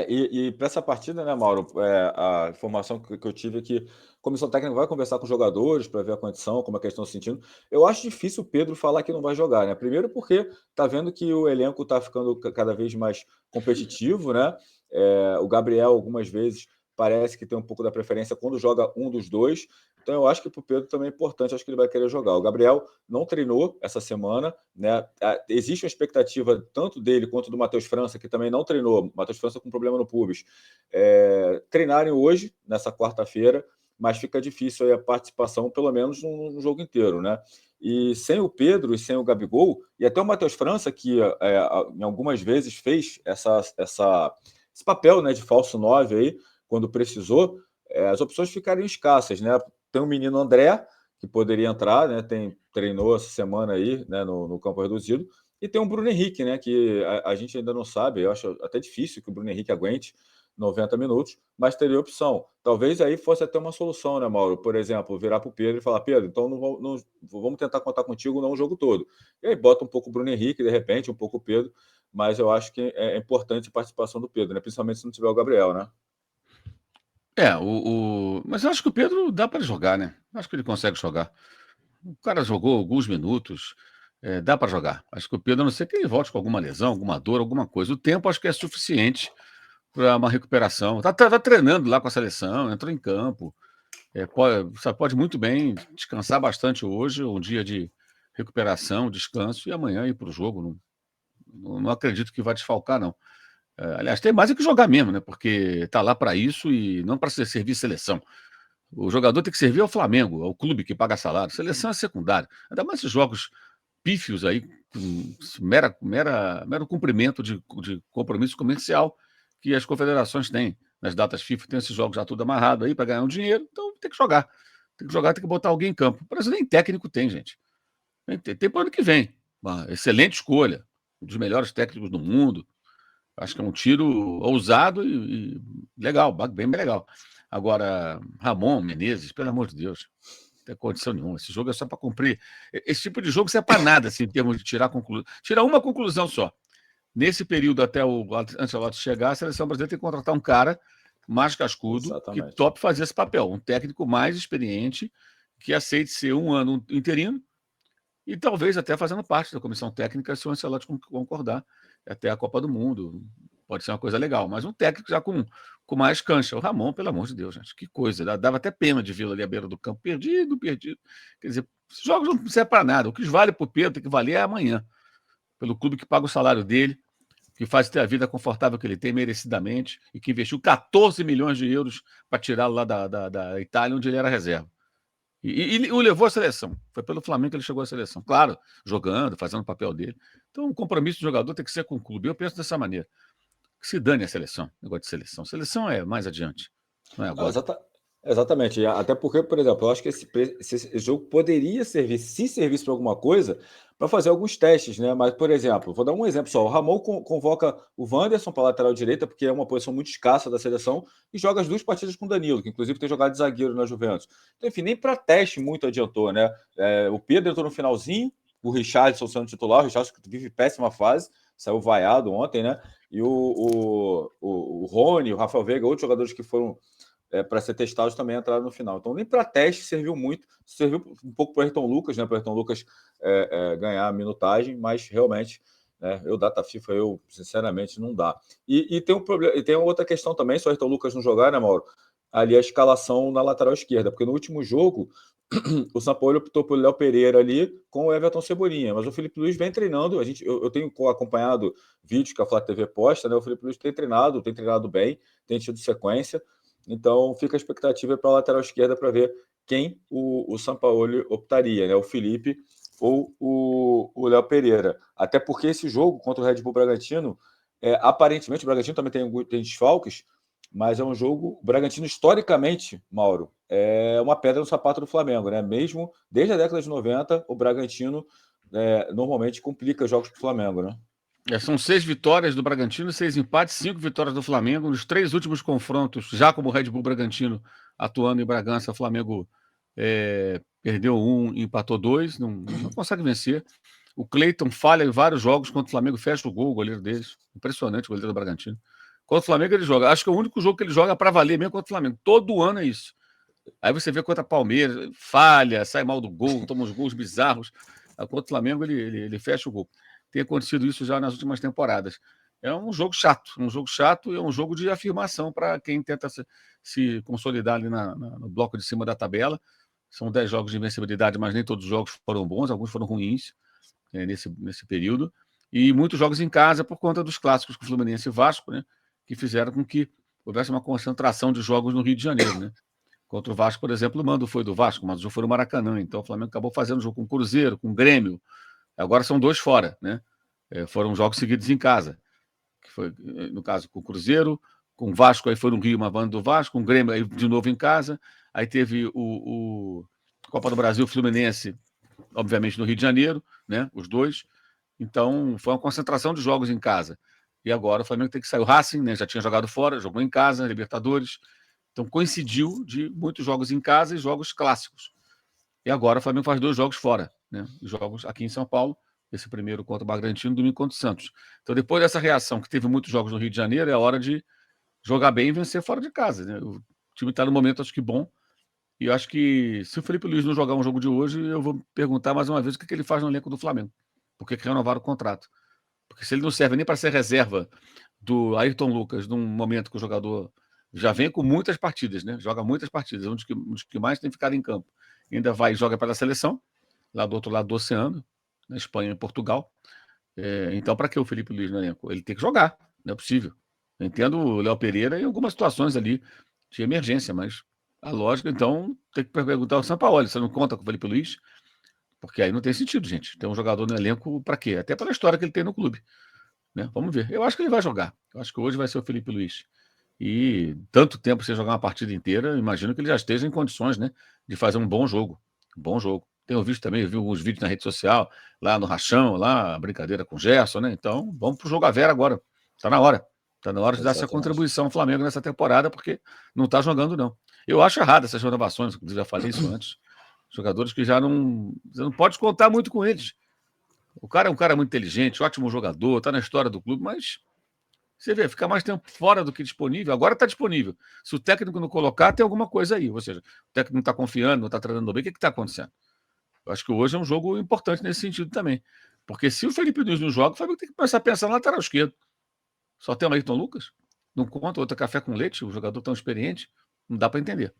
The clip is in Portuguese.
E para essa partida, né, Mauro, a informação que eu tive é que a comissão técnica vai conversar com os jogadores para ver a condição, como é que eles estão se sentindo. Eu acho difícil o Pedro falar que não vai jogar, né? Primeiro porque tá vendo que o elenco está ficando cada vez mais competitivo, né? O Gabriel, algumas vezes, parece que tem um pouco da preferência quando joga um dos dois. Então eu acho que para o Pedro também é importante, acho que ele vai querer jogar. O Gabriel não treinou essa semana, né? Existe uma expectativa tanto dele quanto do Matheus França, que também não treinou. Matheus França com problema no pubis. Treinarem hoje, nessa quarta-feira, mas fica difícil aí a participação, pelo menos no jogo inteiro, né? E sem o Pedro e sem o Gabigol, e até o Matheus França, que em algumas vezes fez esse papel, né, de falso 9 aí, quando precisou, as opções ficariam escassas, né? Tem o menino André, que poderia entrar, né? Treinou essa semana aí, né, no campo reduzido. E tem o Bruno Henrique, né? Que a gente ainda não sabe. Eu acho até difícil que o Bruno Henrique aguente 90 minutos, mas teria opção. Talvez aí fosse até uma solução, né, Mauro? Por exemplo, virar para o Pedro e falar: Pedro, então não vamos tentar contar contigo não o jogo todo. E aí bota um pouco o Bruno Henrique, de repente, um pouco o Pedro, mas eu acho que é importante a participação do Pedro, né? Principalmente se não tiver o Gabriel, né? Mas eu acho que o Pedro dá para jogar, né? Acho que ele consegue jogar. O cara jogou alguns minutos, dá para jogar. Acho que o Pedro, a não ser que ele volte com alguma lesão, alguma dor, alguma coisa. O tempo acho que é suficiente para uma recuperação. Tá treinando lá com a seleção, entrou em campo. Pode muito bem descansar bastante hoje, um dia de recuperação, descanso, e amanhã ir para o jogo. Não acredito que vai desfalcar, não. Aliás, tem mais é que jogar mesmo, né? Porque tá lá para isso e não para servir seleção. O jogador tem que servir ao Flamengo, ao clube que paga salário. Seleção é secundário. Ainda mais esses jogos pífios aí, com mero cumprimento de compromisso comercial que as confederações têm. Nas datas FIFA tem esses jogos já tudo amarrado aí para ganhar um dinheiro, então tem que jogar. Tem que jogar, tem que botar alguém em campo. O Brasil nem técnico tem, gente. Tem para o ano que vem. Uma excelente escolha. Um dos melhores técnicos do mundo. Acho que é um tiro ousado e legal, bem legal. Agora, Ramon, Menezes, pelo amor de Deus, não tem condição nenhuma. Esse jogo é só para cumprir. Esse tipo de jogo serve para nada, assim, em termos de tirar conclusão. Tirar uma conclusão só. Nesse período, até o Ancelotti chegar, a seleção brasileira tem que contratar um cara mais cascudo que Exatamente. tope fazer esse papel. Um técnico mais experiente que aceite ser um ano interino e talvez até fazendo parte da comissão técnica, se o Ancelotti concordar, até a Copa do Mundo. Pode ser uma coisa legal, mas um técnico já com mais cancha. O Ramon, pelo amor de Deus, gente, que coisa. Dava até pena de vê-lo ali à beira do campo, perdido, perdido. Quer dizer, esses jogos não servem para nada. O que vale para o Pedro tem que valer é amanhã, pelo clube que paga o salário dele, que faz ter a vida confortável que ele tem merecidamente e que investiu 14 milhões de euros para tirá-lo lá da Itália, onde ele era reserva. E o levou à seleção. Foi pelo Flamengo que ele chegou à seleção. Claro, jogando, fazendo o papel dele. Então, o compromisso do jogador tem que ser com o clube. Eu penso dessa maneira. Que se dane a seleção, negócio de seleção. Seleção é mais adiante, não é Não, agora. exatamente. Até porque, por exemplo, eu acho que esse jogo poderia servir, se servisse para alguma coisa, para fazer alguns testes, né? Mas, por exemplo, vou dar um exemplo só. O Ramon convoca o Wanderson para a lateral direita, porque é uma posição muito escassa da seleção, e joga as duas partidas com o Danilo, que inclusive tem jogado de zagueiro na Juventus. Então, enfim, nem para teste muito adiantou, né? O Pedro entrou no finalzinho, o Richarlison sendo titular, o Richarlison vive péssima fase, saiu vaiado ontem, né? E o Rony, o Rafael Veiga, outros jogadores que foram para ser testados também entraram no final. Então, nem para teste serviu muito, serviu um pouco para o Ayrton Lucas, né? Para o Ayrton Lucas ganhar a minutagem, mas realmente, né, data FIFA, sinceramente não dá. E tem um problema, e tem outra questão também, se o Ayrton Lucas não jogar, né, Mauro? Ali a escalação na lateral esquerda, porque no último jogo o São Paulo optou por Léo Pereira ali com o Everton Cebolinha, mas o Felipe Luiz vem treinando. Eu tenho acompanhado vídeos que a Flá TV posta, né? O Felipe Luiz tem treinado bem, tem tido sequência. Então fica a expectativa para a lateral esquerda para ver quem o Sampaoli optaria, né? O Felipe ou o Léo Pereira. Até porque esse jogo contra o Red Bull Bragantino, aparentemente o Bragantino também tem desfalques, mas é um jogo. O Bragantino, historicamente, Mauro, é uma pedra no sapato do Flamengo, né? Mesmo desde a década de 90, o Bragantino normalmente complica jogos para o Flamengo, né? São 6 vitórias do Bragantino, 6 empates, 5 vitórias do Flamengo. Nos 3 últimos confrontos, já como Red Bull Bragantino atuando em Bragança, o Flamengo perdeu 1, empatou 2, não consegue vencer. O Cleiton falha em vários jogos contra o Flamengo, fecha o gol, o goleiro deles. Impressionante o goleiro do Bragantino. Contra o Flamengo ele joga. Acho que é o único jogo que ele joga para valer mesmo contra o Flamengo. Todo ano é isso. Aí você vê contra a Palmeiras, falha, sai mal do gol, toma uns gols bizarros. Aí, contra o Flamengo ele fecha o gol. Tem acontecido isso já nas últimas temporadas. É um jogo chato e é um jogo de afirmação para quem tenta se consolidar ali no bloco de cima da tabela. São 10 jogos de invencibilidade, mas nem todos os jogos foram bons, alguns foram ruins nesse período. E muitos jogos em casa por conta dos clássicos com o Fluminense e Vasco, né, que fizeram com que houvesse uma concentração de jogos no Rio de Janeiro. Né? Contra o Vasco, por exemplo, o mando foi do Vasco, mas o jogo foi no Maracanã. Então o Flamengo acabou fazendo jogo com o Cruzeiro, com o Grêmio. Agora são 2 fora. Né? Foram jogos seguidos em casa. Que foi, no caso, com o Cruzeiro, com o Vasco, aí foi no Rio, uma banda do Vasco, com o Grêmio, aí de novo em casa. Aí teve o Copa do Brasil, Fluminense, obviamente no Rio de Janeiro, né? Os dois. Então, foi uma concentração de jogos em casa. E agora o Flamengo tem que sair. O Racing, né? Já tinha jogado fora, jogou em casa, Libertadores. Então, coincidiu de muitos jogos em casa e jogos clássicos. E agora o Flamengo faz 2 jogos fora, né? Jogos aqui em São Paulo. Esse primeiro contra o Bragantino, domingo contra o Santos. Então, depois dessa reação, que teve muitos jogos no Rio de Janeiro, é hora de jogar bem e vencer fora de casa. Né? O time está no momento, acho que bom. E eu acho que se o Felipe Luiz não jogar um jogo de hoje, eu vou perguntar mais uma vez o que ele faz no elenco do Flamengo. Por que renovaram o contrato? Porque se ele não serve nem para ser reserva do Ayrton Lucas, num momento que o jogador já vem com muitas partidas, né? Joga muitas partidas, um dos que mais tem ficado em campo. E ainda vai e joga pela seleção, lá do outro lado do oceano, na Espanha e Portugal. Então, para que o Felipe Luiz no elenco? Ele tem que jogar, não é possível. Eu entendo o Léo Pereira em algumas situações ali de emergência, mas a lógica, então, tem que perguntar ao Sampaoli, você não conta com o Felipe Luiz? Porque aí não tem sentido, gente. Ter um jogador no elenco para quê? Até pela história que ele tem no clube. Né? Vamos ver. Eu acho que ele vai jogar. Eu acho que hoje vai ser o Felipe Luiz. E tanto tempo sem jogar uma partida inteira, imagino que ele já esteja em condições, né, de fazer um bom jogo. Um bom jogo. Tenho visto também, eu vi alguns vídeos na rede social, lá no Rachão, lá, a brincadeira com o Gerson, né? Então, vamos pro jogo a Vera agora. Tá na hora. Tá na hora de dar essa Exatamente. contribuição ao Flamengo nessa temporada, porque não tá jogando, não. Eu acho errado essas renovações, inclusive já falei isso antes. Jogadores que já não. Você não pode contar muito com eles. O cara é um cara muito inteligente, ótimo jogador, tá na história do clube, mas você vê, fica mais tempo fora do que disponível. Agora está disponível. Se o técnico não colocar, tem alguma coisa aí. Ou seja, o técnico não está confiando, não está treinando bem, o que está acontecendo? Eu acho que hoje é um jogo importante nesse sentido também. Porque se o Felipe Luiz não joga, o Flamengo tem que começar a pensar no lateral esquerdo. Só tem o Ayrton Lucas? Não conta outra café com leite, o jogador tão experiente? Não dá para entender.